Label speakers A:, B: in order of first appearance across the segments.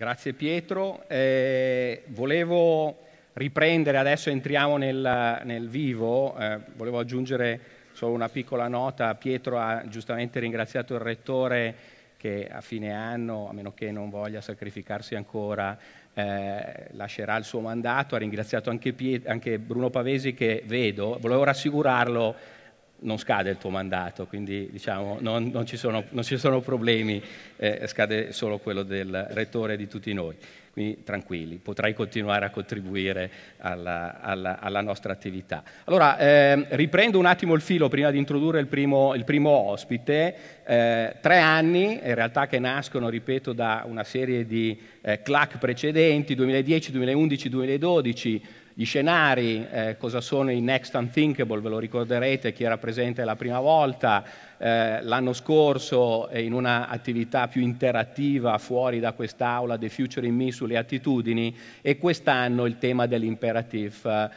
A: Grazie Pietro. Volevo riprendere, adesso entriamo nel vivo, volevo aggiungere solo una piccola nota. Pietro ha giustamente ringraziato il Rettore che a fine anno, a meno che non voglia sacrificarsi ancora, lascerà il suo mandato. Ha ringraziato anche Bruno Pavesi, che vedo. Volevo rassicurarlo, non scade il tuo mandato, quindi diciamo non ci sono problemi, scade solo quello del Rettore di tutti noi. Quindi tranquilli, potrai continuare a contribuire alla nostra attività. Allora, riprendo un attimo il filo prima di introdurre il primo ospite. 3 anni, in realtà, che nascono, ripeto, da una serie di CLAC precedenti, 2010, 2011, 2012, gli scenari, cosa sono i Next Unthinkable, ve lo ricorderete, chi era presente la prima volta. L'anno scorso in una attività più interattiva fuori da quest'aula, The Future in Me, sulle attitudini, e quest'anno il tema dell'imperative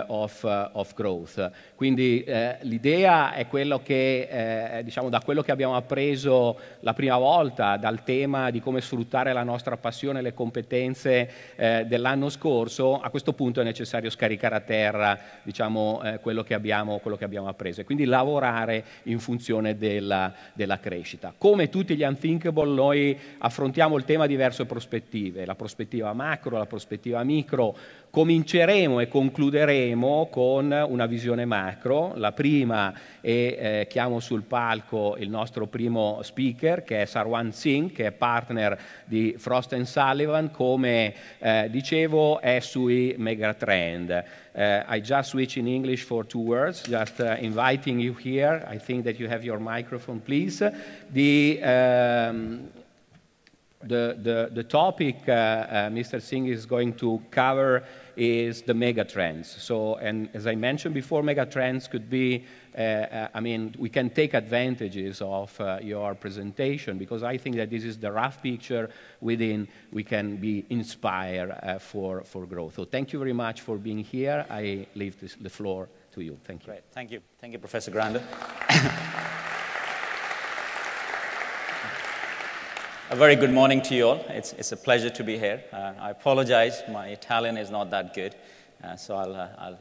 A: of growth. Quindi l'idea è quello che, diciamo, da quello che abbiamo appreso la prima volta, dal tema di come sfruttare la nostra passione e le competenze dell'anno scorso, a questo punto è necessario scaricare a terra, diciamo, quello che abbiamo appreso, e quindi lavorare in funzione della crescita. Come tutti gli unthinkable, noi affrontiamo il tema da diverse prospettive: la prospettiva macro, la prospettiva micro. Cominceremo e concluderemo con una visione macro. La prima, e chiamo sul palco il nostro primo speaker, che è Sarwant Singh, che è partner di Frost & Sullivan. Come dicevo, è sui Megatrend. I just switch in English for 2 words, just inviting you here. I think that you have your microphone, please. The topic Mr. Singh is going to cover is the megatrends. So, and as I mentioned before, megatrends could be, I mean, we can take advantages of your presentation, because I think that this is the rough picture within we can be inspired for growth. So thank you very much for being here. I leave the floor to you. Thank you.
B: Great. Thank you. Thank you, Professor Granda. A very good morning to you all. It's a pleasure to be here. I apologize, my Italian is not that good, so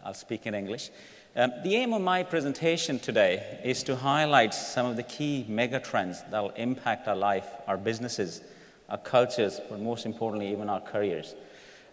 B: I'll speak in English. The aim of my presentation today is to highlight some of the key megatrends that will impact our life, our businesses, our cultures, but most importantly, even our careers.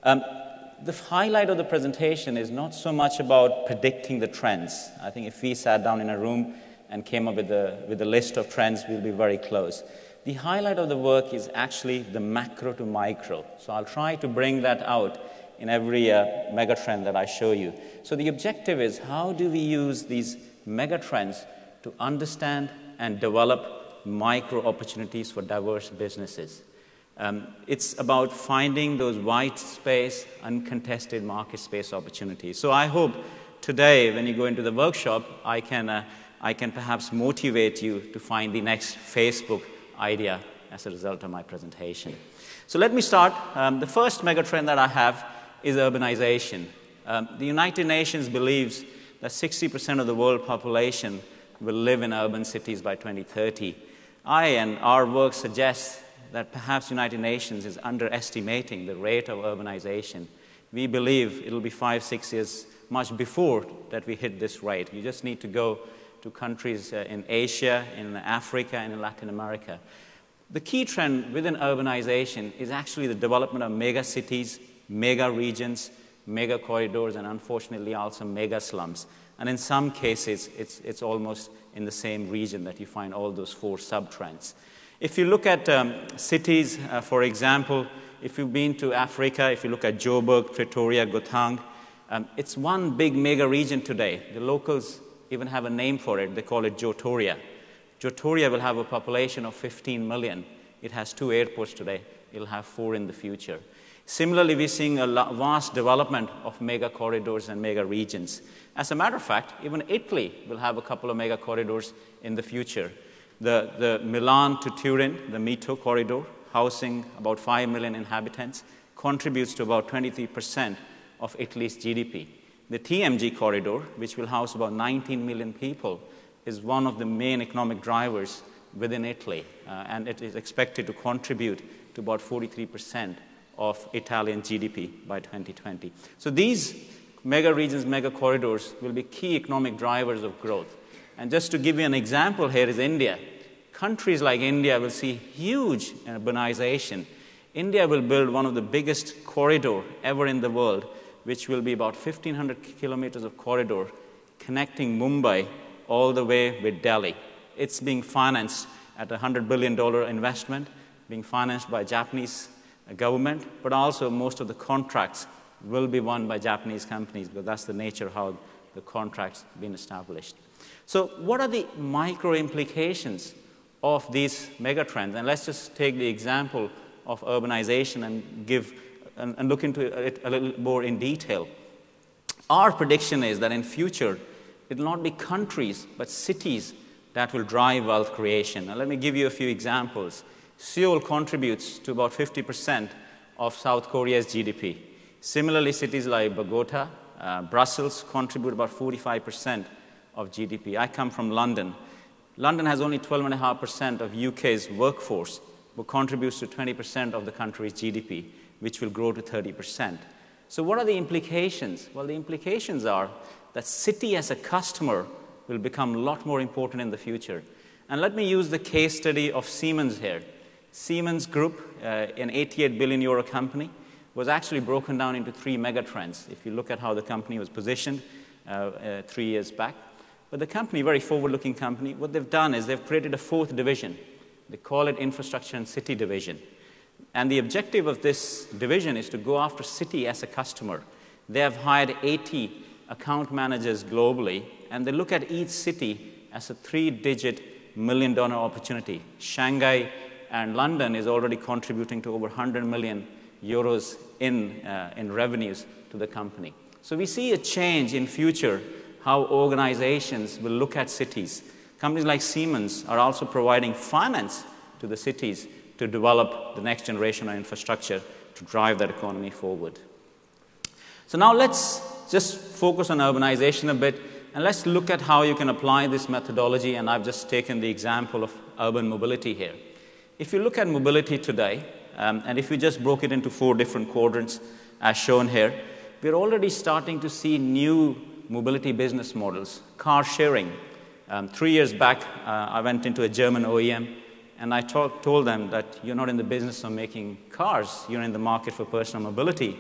B: The highlight of the presentation is not so much about predicting the trends. I think if we sat down in a room and came up with a list of trends, we'll be very close. The highlight of the work is actually the macro to micro. So I'll try to bring that out in every megatrend that I show you. So the objective is, how do we use these megatrends to understand and develop micro opportunities for diverse businesses? It's about finding those white space, uncontested market space opportunities. So I hope today, when you go into the workshop, I can perhaps motivate you to find the next Facebook idea as a result of my presentation. So let me start. The first megatrend that I have is urbanization. The United Nations believes that 60% of the world population will live in urban cities by 2030. Our work suggests that perhaps United Nations is underestimating the rate of urbanization. We believe it'll be 5-6 years much before that we hit this rate. You just need to go to countries in Asia, in Africa, and in Latin America. The key trend within urbanization is actually the development of mega cities, mega regions, mega corridors, and unfortunately also mega slums. And in some cases, it's almost in the same region that you find all those 4 sub-trends. If you look at cities, for example, if you've been to Africa, if you look at Joburg, Pretoria, Gauteng, it's one big mega region today. The locals even have a name for it. They call it Jotoria. Jotoria will have a population of 15 million. It has 2 airports today. It'll have 4 in the future. Similarly, we're seeing a vast development of mega corridors and mega regions. As a matter of fact, even Italy will have a couple of mega corridors in the future. The Milan to Turin, the Mito corridor, housing about 5 million inhabitants, contributes to about 23% of Italy's GDP. The TMG corridor, which will house about 19 million people, is one of the main economic drivers within Italy, and it is expected to contribute to about 43% of Italian GDP by 2020. So these mega regions, mega corridors will be key economic drivers of growth. And just to give you an example here is India. Countries like India will see huge urbanization. India will build one of the biggest corridor ever in the world, which will be about 1,500 kilometers of corridor connecting Mumbai all the way with Delhi. It's being financed at a $100 billion investment, being financed by Japanese government, but also most of the contracts will be won by Japanese companies, because that's the nature of how the contracts have been established. So what are the micro implications of these megatrends? And let's just take the example of urbanization and look into it a little more in detail. Our prediction is that in future, it will not be countries, but cities that will drive wealth creation. Now, let me give you a few examples. Seoul contributes to about 50% of South Korea's GDP. Similarly, cities like Bogota, Brussels contribute about 45% of GDP. I come from London. London has only 12.5% of UK's workforce, but contributes to 20% of the country's GDP, which will grow to 30%. So what are the implications? Well, the implications are that city as a customer will become a lot more important in the future. And let me use the case study of Siemens here. Siemens Group, an 88 billion euro company, was actually broken down into 3 megatrends, if you look at how the company was positioned 3 years back. But the company, very forward-looking company, what they've done is they've created a 4th division. They call it Infrastructure and City Division. And the objective of this division is to go after city as a customer. They have hired 80 account managers globally, and they look at each city as a 3-digit million-dollar opportunity. Shanghai and London is already contributing to over 100 million euros in revenues to the company. So we see a change in future how organizations will look at cities. Companies like Siemens are also providing finance to the cities to develop the next generation of infrastructure to drive that economy forward. So now let's just focus on urbanization a bit, and let's look at how you can apply this methodology, and I've just taken the example of urban mobility here. If you look at mobility today, and if we just broke it into 4 different quadrants as shown here, we're already starting to see new mobility business models. Car sharing. 3 years back, I went into a German OEM, and I told them that you're not in the business of making cars, you're in the market for personal mobility,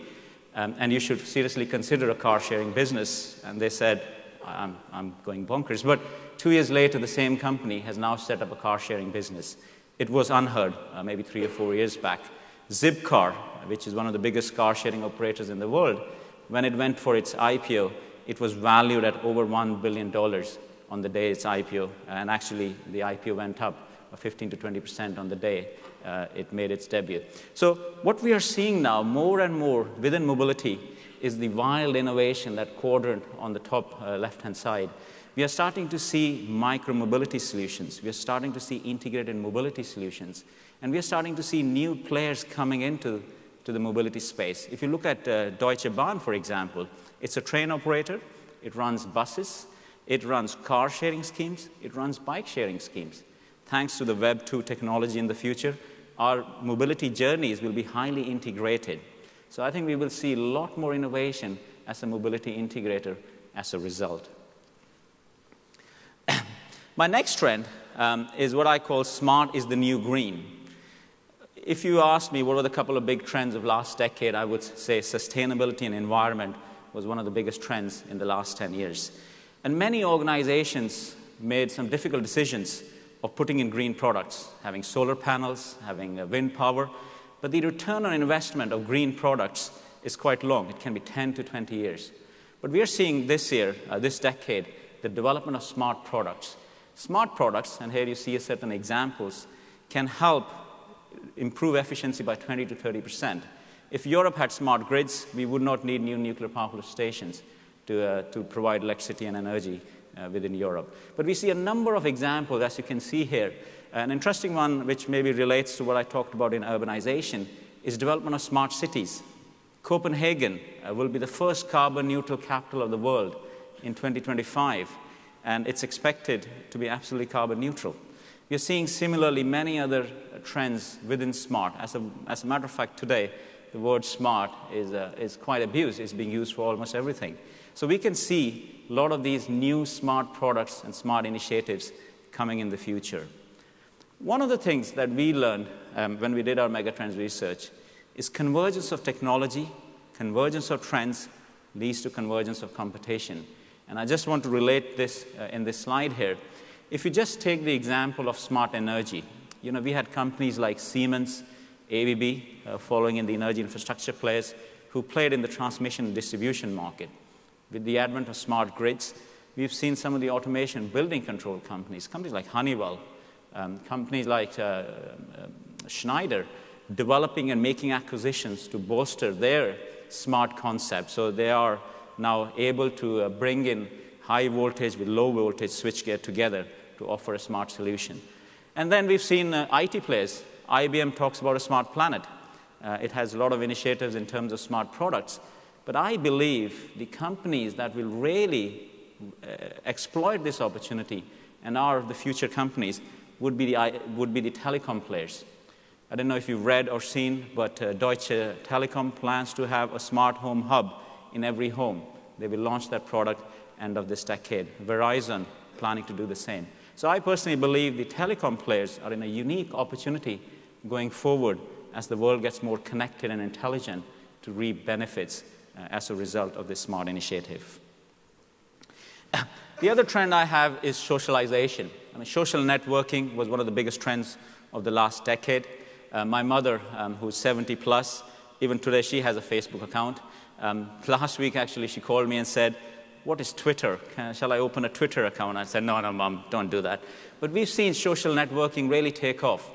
B: and you should seriously consider a car-sharing business. And they said, I'm going bonkers. But 2 years later, the same company has now set up a car-sharing business. It was unheard, maybe 3 or 4 years back. Zipcar, which is one of the biggest car-sharing operators in the world, when it went for its IPO, it was valued at over $1 billion on the day its IPO. And actually, the IPO went up 15 to 20% on the day it made its debut. So what we are seeing now more and more within mobility is the wild innovation, that quadrant on the top left-hand side. We are starting to see micro-mobility solutions. We are starting to see integrated mobility solutions. And we are starting to see new players coming into the mobility space. If you look at Deutsche Bahn, for example, it's a train operator. It runs buses. It runs car-sharing schemes. It runs bike-sharing schemes. Thanks to the Web 2 technology in the future, our mobility journeys will be highly integrated. So I think we will see a lot more innovation as a mobility integrator as a result. My next trend is what I call smart is the new green. If you ask me what were the couple of big trends of last decade, I would say sustainability and environment was one of the biggest trends in the last 10 years. And many organizations made some difficult decisions of putting in green products, having solar panels, having wind power. But the return on investment of green products is quite long. It can be 10 to 20 years. But we are seeing this year, this decade, the development of smart products. Smart products, and here you see certain examples, can help improve efficiency by 20 to 30%. If Europe had smart grids, we would not need new nuclear power stations to provide electricity and energy within Europe. But we see a number of examples, as you can see here. An interesting one, which maybe relates to what I talked about in urbanization, is development of smart cities. Copenhagen will be the first carbon-neutral capital of the world in 2025, and it's expected to be absolutely carbon neutral. We are seeing similarly many other trends within smart. As a matter of fact, today, the word smart is quite abused. It's being used for almost everything. So we can see a lot of these new smart products and smart initiatives coming in the future. One of the things that we learned when we did our Megatrends research is convergence of technology, convergence of trends leads to convergence of competition. And I just want to relate this in this slide here. If you just take the example of smart energy, we had companies like Siemens, ABB, following in the energy infrastructure players who played in the transmission and distribution market. With the advent of smart grids, we've seen some of the automation building control companies like Honeywell, companies like Schneider, developing and making acquisitions to bolster their smart concept. So they are now able to bring in high voltage with low voltage switchgear together to offer a smart solution. And then we've seen IT players. IBM talks about a smart planet. It has a lot of initiatives in terms of smart products. But I believe the companies that will really exploit this opportunity and are the future companies would be the telecom players. I don't know if you've read or seen, but Deutsche Telekom plans to have a smart home hub in every home. They will launch that product end of this decade. Verizon planning to do the same. So I personally believe the telecom players are in a unique opportunity going forward as the world gets more connected and intelligent to reap benefits as a result of this smart initiative. The other trend I have is socialization. Social networking was one of the biggest trends of the last decade. My mother, who's 70 plus, even today she has a Facebook account. Last week, actually, she called me and said, "What is Twitter? Shall I open a Twitter account?" I said, "No, Mom, don't do that." But we've seen social networking really take off.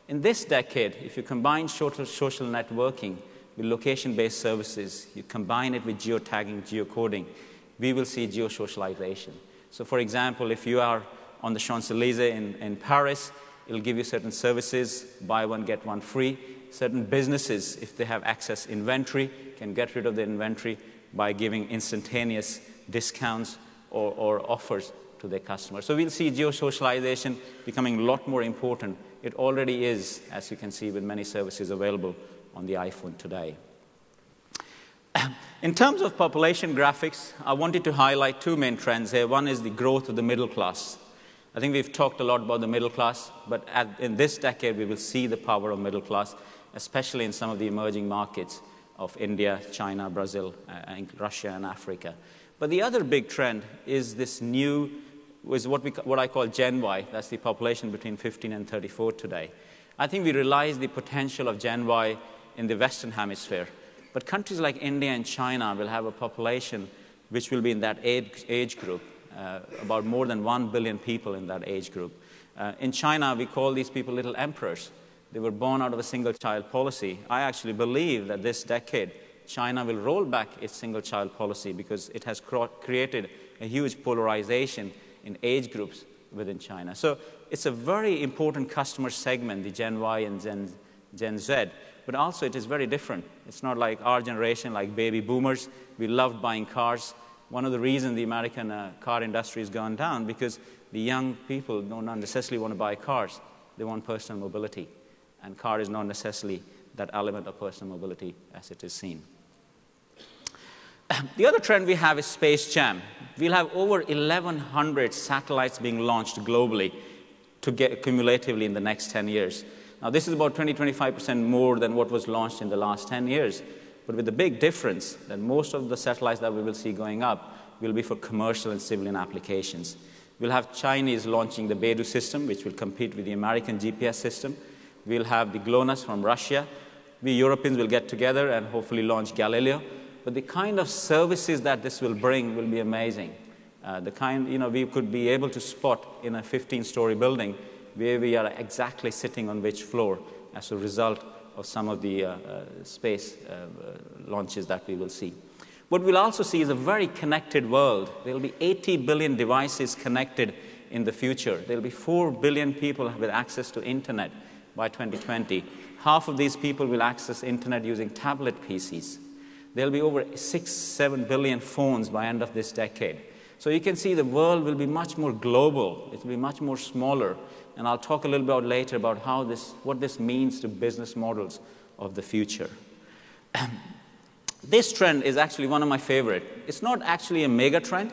B: In this decade, if you combine social networking with location-based services, you combine it with geotagging, geocoding, we will see geosocialization. So, for example, if you are on the Champs-Élysées in Paris, it'll give you certain services, buy one, get one free. Certain businesses, if they have excess inventory, can get rid of the inventory by giving instantaneous discounts or offers to their customers. So we'll see geosocialization becoming a lot more important. It already is, as you can see, with many services available on the iPhone today. In terms of population graphics, I wanted to highlight two main trends here. One is the growth of the middle class. I think we've talked a lot about the middle class, but in this decade, we will see the power of middle class, especially in some of the emerging markets of India, China, Brazil, Russia, and Africa. But the other big trend is this what I call Gen Y. That's the population between 15 and 34 today. I think we realize the potential of Gen Y in the Western Hemisphere. But countries like India and China will have a population which will be in that age group, about more than 1 billion people in that age group. In China, we call these people little emperors. They were born out of a single-child policy. I actually believe that this decade, China will roll back its single-child policy because it has created a huge polarization in age groups within China. So it's a very important customer segment, the Gen Y and Gen Z, but also it is very different. It's not like our generation, like baby boomers. We loved buying cars. One of the reasons the American car industry has gone down because the young people don't necessarily want to buy cars. They want personal mobility. And car is not necessarily that element of personal mobility as it is seen. The other trend we have is Space Jam. We'll have over 1,100 satellites being launched globally cumulatively in the next 10 years. Now, this is about 20-25% more than what was launched in the last 10 years. But with the big difference that most of the satellites that we will see going up will be for commercial and civilian applications. We'll have Chinese launching the Beidou system, which will compete with the American GPS system. We'll have the GLONASS from Russia. We Europeans will get together and hopefully launch Galileo. But the kind of services that this will bring will be amazing. We could be able to spot in a 15-story building where we are exactly sitting on which floor as a result of some of the space launches that we will see. What we'll also see is a very connected world. There will be 80 billion devices connected in the future. There will be 4 billion people with access to internet by 2020. Half of these people will access internet using tablet PCs. There will be over 6-7 billion phones by end of this decade. So you can see the world will be much more global. It will be much more smaller. And I'll talk a little bit later about what this means to business models of the future. This trend is actually one of my favorite. It's not actually a mega trend.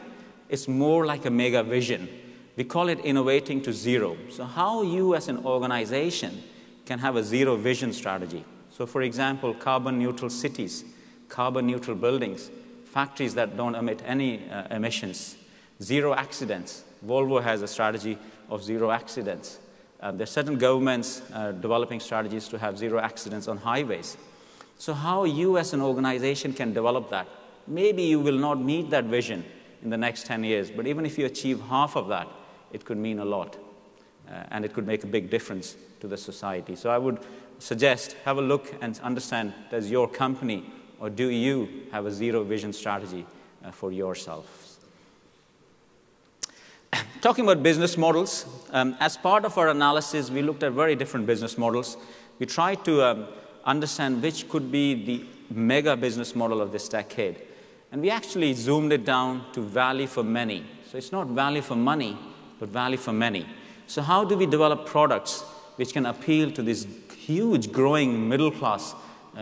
B: It's more like a mega vision. We call it innovating to zero. So how you as an organization can have a zero vision strategy. So for example, carbon neutral cities, carbon neutral buildings, factories that don't emit any emissions, zero accidents. Volvo has a strategy of zero accidents. There are certain governments developing strategies to have zero accidents on highways. So how you as an organization can develop that? Maybe you will not meet that vision in the next 10 years, but even if you achieve half of that, it could mean a lot, and it could make a big difference to the society. So I would suggest, have a look and understand, does your company or do you have a zero vision strategy for yourselves? Talking about business models, as part of our analysis, we looked at very different business models. We tried to understand which could be the mega business model of this decade. And we actually zoomed it down to value for many. So it's not value for money, but value for many. So how do we develop products which can appeal to this huge growing middle class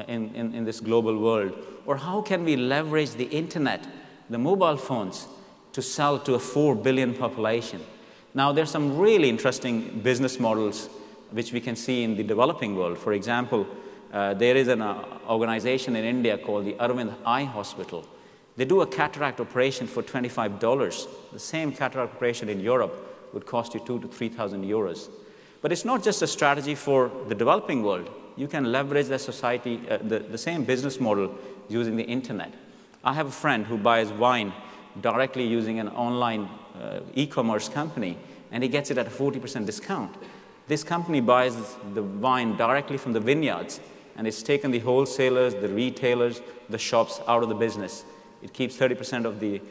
B: in this global world? Or how can we leverage the internet, the mobile phones, to sell to a 4 billion population? Now, there's some really interesting business models which we can see in the developing world. For example, there is an organization in India called the Arvind Eye Hospital. They do a cataract operation for $25. The same cataract operation in Europe would cost you 2,000 to 3,000 euros. But it's not just a strategy for the developing world. You can leverage the society, the same business model using the internet. I have a friend who buys wine directly using an online e-commerce company, and he gets it at a 40% discount. This company buys the wine directly from the vineyards, and it's taken the wholesalers, the retailers, the shops out of the business. It keeps 30% of the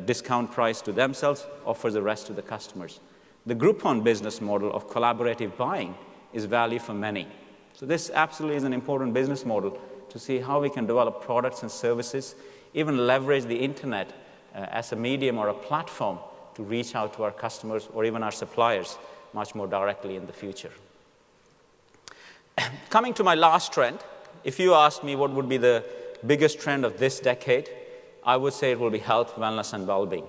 B: discount price to themselves, offers the rest to the customers. The Groupon business model of collaborative buying is value for many. So this absolutely is an important business model to see how we can develop products and services, even leverage the internet as a medium or a platform to reach out to our customers or even our suppliers much more directly in the future. Coming to my last trend, if you ask me what would be the biggest trend of this decade, I would say it will be health, wellness, and well-being.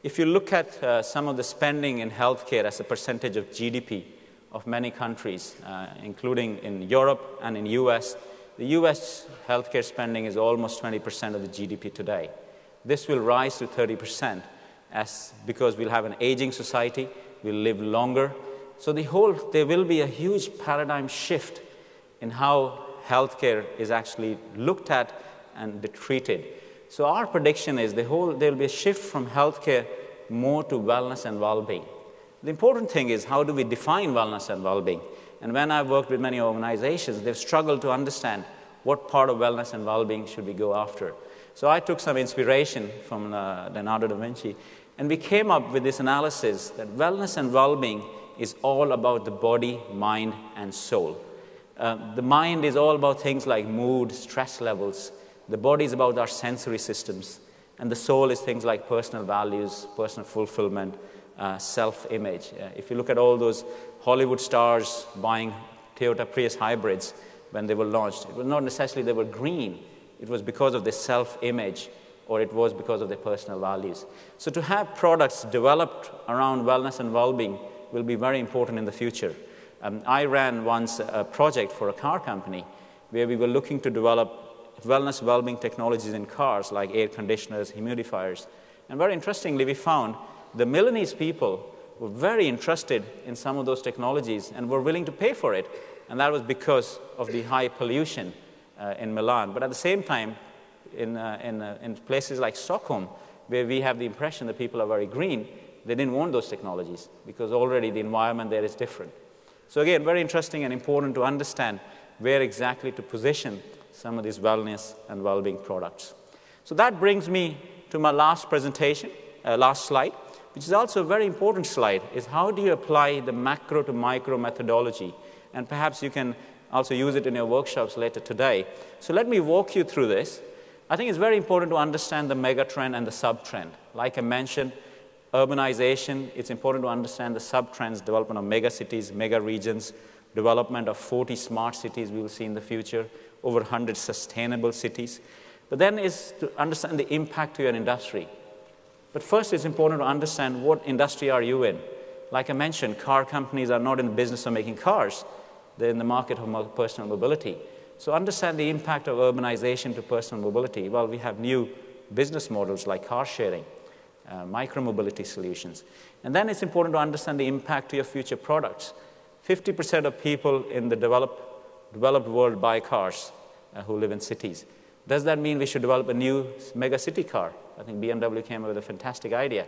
B: If you look at some of the spending in healthcare as a percentage of GDP of many countries, including in Europe and in US, the US healthcare spending is almost 20% of the GDP today. This will rise to 30% because we'll have an aging society, we'll live longer. So there will be a huge paradigm shift in how healthcare is actually looked at and treated. So our prediction is there will be a shift from healthcare more to wellness and well-being. The important thing is how do we define wellness and well-being? And when I've worked with many organizations, they've struggled to understand what part of wellness and well-being should we go after. So I took some inspiration from Leonardo da Vinci, and we came up with this analysis that wellness and well-being is all about the body, mind, and soul. The mind is all about things like mood, stress levels. The body is about our sensory systems. And the soul is things like personal values, personal fulfillment, self-image. If you look at all those Hollywood stars buying Toyota Prius hybrids when they were launched, it was not necessarily they were green. It was because of their self-image, or it was because of their personal values. So to have products developed around wellness and well-being will be very important in the future. I ran once a project for a car company where we were looking to develop wellness, well-being technologies in cars like air conditioners, humidifiers. And very interestingly, we found the Milanese people were very interested in some of those technologies and were willing to pay for it. And that was because of the high pollution in Milan. But at the same time, in places like Stockholm, where we have the impression that people are very green, they didn't want those technologies because already the environment there is different. So again, very interesting and important to understand where exactly to position some of these wellness and well-being products. So that brings me to my last presentation, last slide, which is also a very important slide, is how do you apply the macro to micro methodology? And perhaps you can also use it in your workshops later today. So let me walk you through this. I think it's very important to understand the megatrend and the sub-trend. Like I mentioned, urbanization, it's important to understand the sub-trends, development of mega cities, mega regions, development of 40 smart cities we will see in the future, over 100 sustainable cities. But then is to understand the impact to your industry. But first, it's important to understand what industry are you in. Like I mentioned, car companies are not in the business of making cars. They're in the market of personal mobility. So understand the impact of urbanization to personal mobility. Well, we have new business models like car sharing, micro-mobility solutions. And then it's important to understand the impact to your future products. 50% of people in the developed world buy cars who live in cities. Does that mean we should develop a new mega city car? I think BMW came up with a fantastic idea.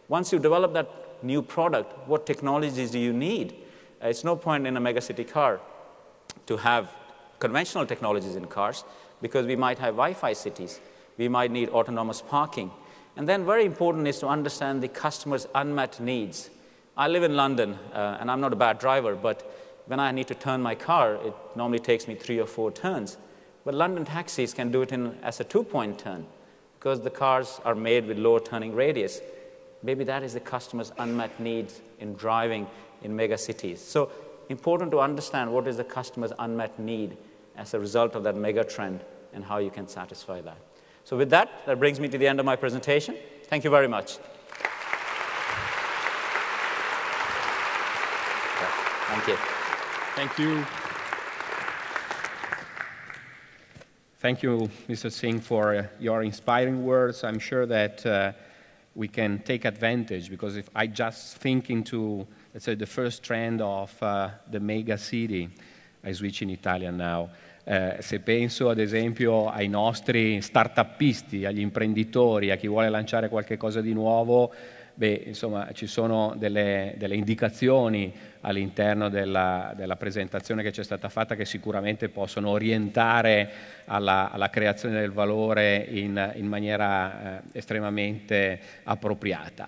B: Once you develop that new product, what technologies do you need? It's no point in a mega city car to have conventional technologies in cars, because we might have Wi-Fi cities. We might need autonomous parking. And then very important is to understand the customer's unmet needs. I live in London, and I'm not a bad driver, but when I need to turn my car, it normally takes me 3 or 4 turns. But London taxis can do it as a 2-point turn, because the cars are made with lower turning radius. Maybe that is the customer's unmet needs in driving in mega cities. So important to understand what is the customer's unmet need as a result of that mega trend and how you can satisfy that. So with that, that brings me to the end of my presentation. Thank you very much. Thank you.
A: Thank you. Thank you, Mr. Singh, for your inspiring words. I'm sure that we can take advantage, because if I just think into, let's say, the first trend of the mega city, I switch in Italian now. Se penso ad esempio ai nostri start-upisti, agli imprenditori, a chi vuole lanciare qualche cosa di nuovo, beh, insomma, ci sono delle indicazioni all'interno della presentazione che ci è stata fatta che sicuramente possono orientare alla creazione del valore in maniera estremamente appropriata.